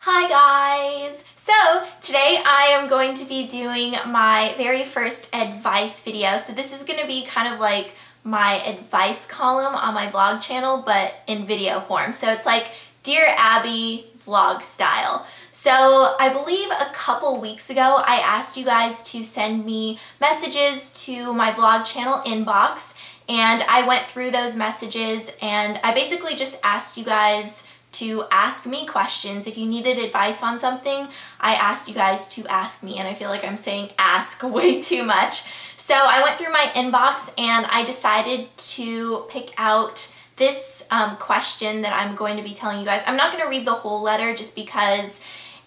Hi guys! So today I am going to be doing my very first advice video. So this is going to be kind of like my advice column on my vlog channel, but in video form. So it's like Dear Abby vlog style. So I believe a couple weeks ago I asked you guys to send me messages to my vlog channel inbox, and I went through those messages and I basically just asked you guys to ask me questions. If you needed advice on something, I asked you guys to ask me, and I feel like I'm saying ask way too much. So I went through my inbox and I decided to pick out this question that I'm going to be telling you guys. I'm not going to read the whole letter just because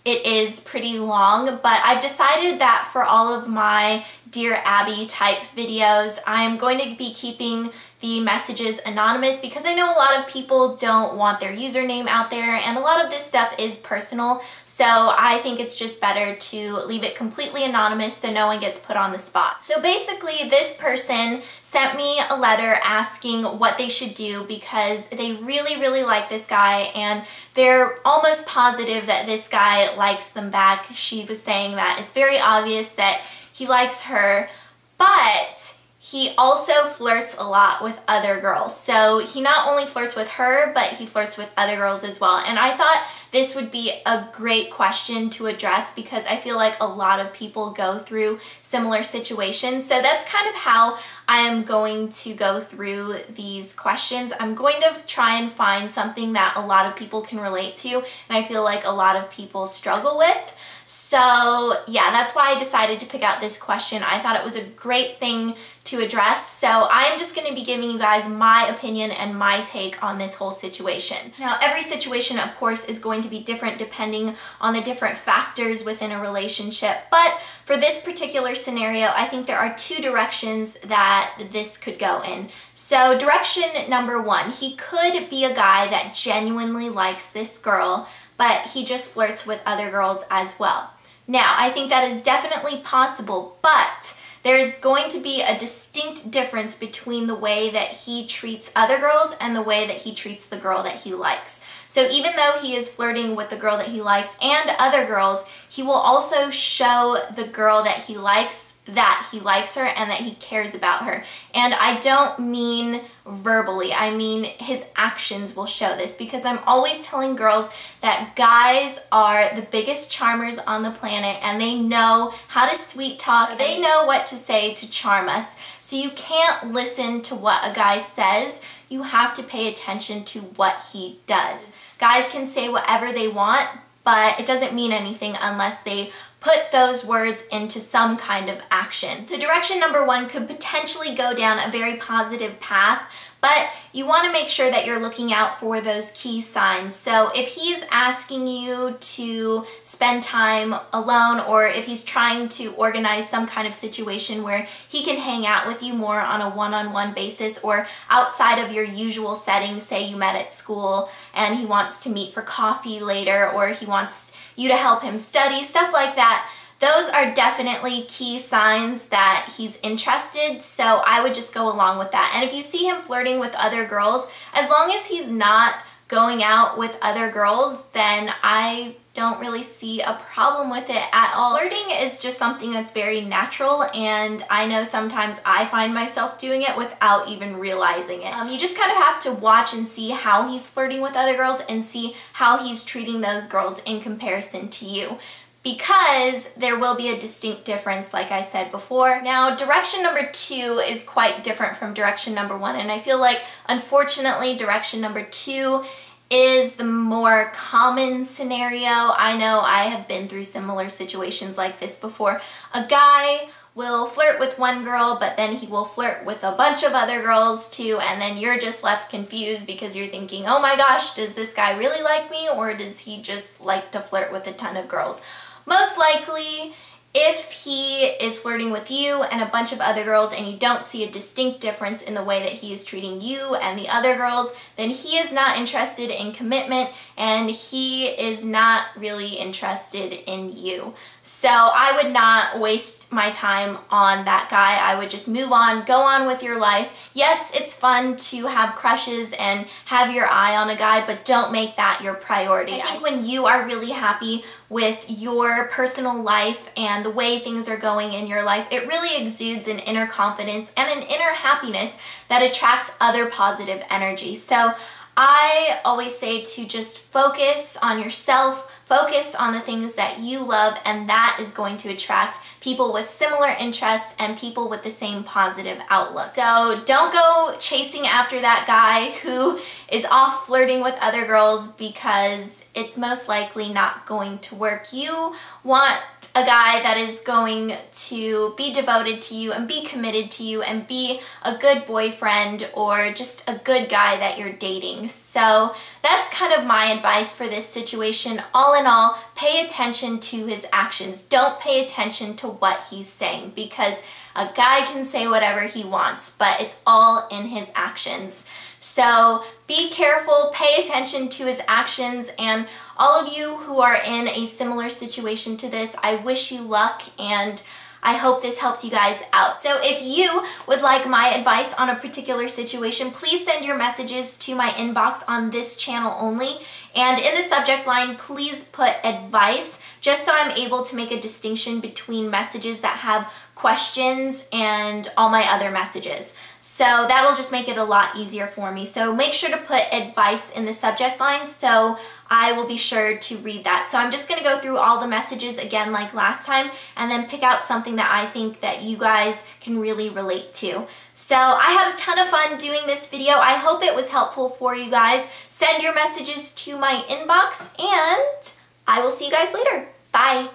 it is pretty long, but I've decided that for all of my Dear Abby type videos, I'm going to be keeping the messages anonymous because I know a lot of people don't want their username out there, and a lot of this stuff is personal, so I think it's just better to leave it completely anonymous so no one gets put on the spot. So basically this person sent me a letter asking what they should do because they really like this guy and they're almost positive that this guy likes them back. She was saying that it's very obvious that he likes her, but he also flirts a lot with other girls. So he not only flirts with her, but he flirts with other girls as well. And I thought this would be a great question to address because I feel like a lot of people go through similar situations. So that's kind of how I am going to go through these questions. I'm going to try and find something that a lot of people can relate to, and I feel like a lot of people struggle with. So yeah, that's why I decided to pick out this question. I thought it was a great thing to address, so I'm just going to be giving you guys my opinion and my take on this whole situation. Now, every situation, of course, is going to be different depending on the different factors within a relationship, but for this particular scenario, I think there are two directions that this could go in. So direction number one, he could be a guy that genuinely likes this girl, but he just flirts with other girls as well. Now, I think that is definitely possible, but there's going to be a distinct difference between the way that he treats other girls and the way that he treats the girl that he likes. So even though he is flirting with the girl that he likes and other girls, he will also show the girl that he likes her and that he cares about her. And I don't mean verbally, I mean his actions will show this, because I'm always telling girls that guys are the biggest charmers on the planet and they know how to sweet talk, they know what to say to charm us. So you can't listen to what a guy says, you have to pay attention to what he does. Guys can say whatever they want, but it doesn't mean anything unless they put those words into some kind of action. So direction number one could potentially go down a very positive path, but you want to make sure that you're looking out for those key signs. So if he's asking you to spend time alone, or if he's trying to organize some kind of situation where he can hang out with you more on a one-on-one basis or outside of your usual settings, say you met at school and he wants to meet for coffee later, or he wants you to help him study, stuff like that, those are definitely key signs that he's interested, so I would just go along with that. And if you see him flirting with other girls, as long as he's not going out with other girls, then I don't really see a problem with it at all. Flirting is just something that's very natural, and I know sometimes I find myself doing it without even realizing it. You just kind of have to watch and see how he's flirting with other girls and see how he's treating those girls in comparison to you, because there will be a distinct difference, like I said before. Now, direction number two is quite different from direction number one, and I feel like, unfortunately, direction number two is the more common scenario. I know I have been through similar situations like this before. A guy will flirt with one girl, but then he will flirt with a bunch of other girls too, and then you're just left confused because you're thinking, oh my gosh, does this guy really like me, or does he just like to flirt with a ton of girls? Most likely, If he is flirting with you and a bunch of other girls and you don't see a distinct difference in the way that he is treating you and the other girls, then he is not interested in commitment and he is not really interested in you. So I would not waste my time on that guy. I would just move on, go on with your life. Yes, it's fun to have crushes and have your eye on a guy, but don't make that your priority. I think when you are really happy with your personal life and the way things are going in your life, it really exudes an inner confidence and an inner happiness that attracts other positive energy. So I always say to just focus on yourself, focus on the things that you love, and that is going to attract people with similar interests and people with the same positive outlook. So don't go chasing after that guy who is off flirting with other girls because it's most likely not going to work. You want a guy that is going to be devoted to you and be committed to you and be a good boyfriend or just a good guy that you're dating. So that's kind of my advice for this situation. All in all, pay attention to his actions. Don't pay attention to what he's saying, because a guy can say whatever he wants, but it's all in his actions. So be careful, pay attention to his actions, and all of you who are in a similar situation to this, I wish you luck, and I hope this helped you guys out. So if you would like my advice on a particular situation, please send your messages to my inbox on this channel only. And in the subject line, please put advice, just so I'm able to make a distinction between messages that have questions and all my other messages. So that'll just make it a lot easier for me. So make sure to put advice in the subject line so I will be sure to read that. So I'm just going to go through all the messages again like last time and then pick out something that I think that you guys can really relate to. So I had a ton of fun doing this video. I hope it was helpful for you guys. Send your messages to my inbox and I will see you guys later. Bye.